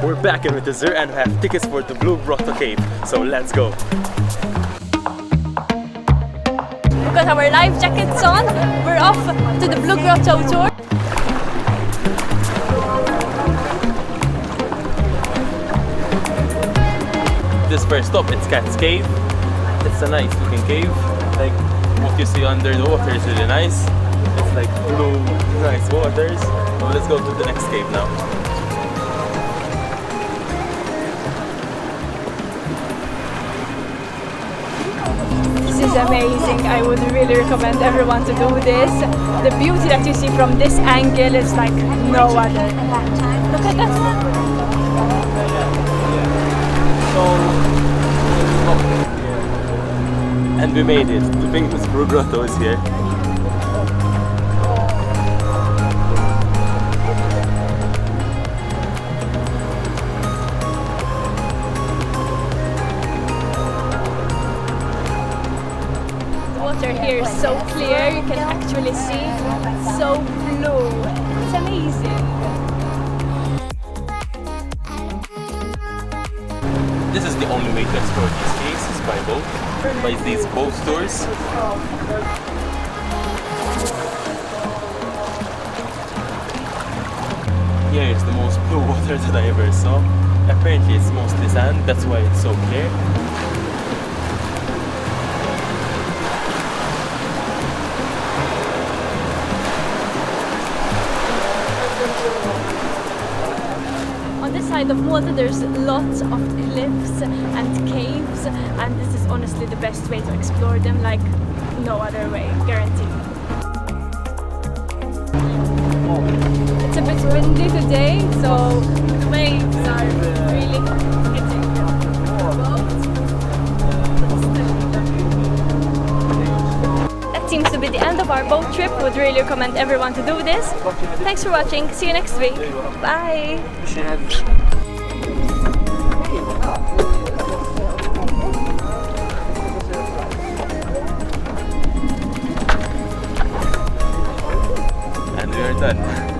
We're back in Winterthur and we have tickets for the Blue Grotto cave, so let's go. We've got our life jackets on. We're off to the Blue Grotto tour. This first stop, it's Cat's Cave. It's a nice looking cave. Like what you see under the water is really nice. It's like blue, nice waters. So let's go to the next cave now. This is amazing. I would really recommend everyone to do this. The beauty that you see from this angle is like no other. Look at that. And we made it. The famous Blue Grotto is here. The water here is so clear, you can actually see. It's so blue. It's amazing. This is the only way to explore these caves is by boat, by these boat tours. Here is the most blue water that I ever saw. Apparently it's mostly sand, that's why it's so clear. On this side of Malta there's lots of cliffs and caves, and this is honestly the best way to explore them, like no other way, guaranteed. It's a bit windy today, so the waves are really hitting the boat. That seems to be the end of our boat trip. Would really recommend everyone to do this. Thanks for watching. See you next week. Bye. And we are done.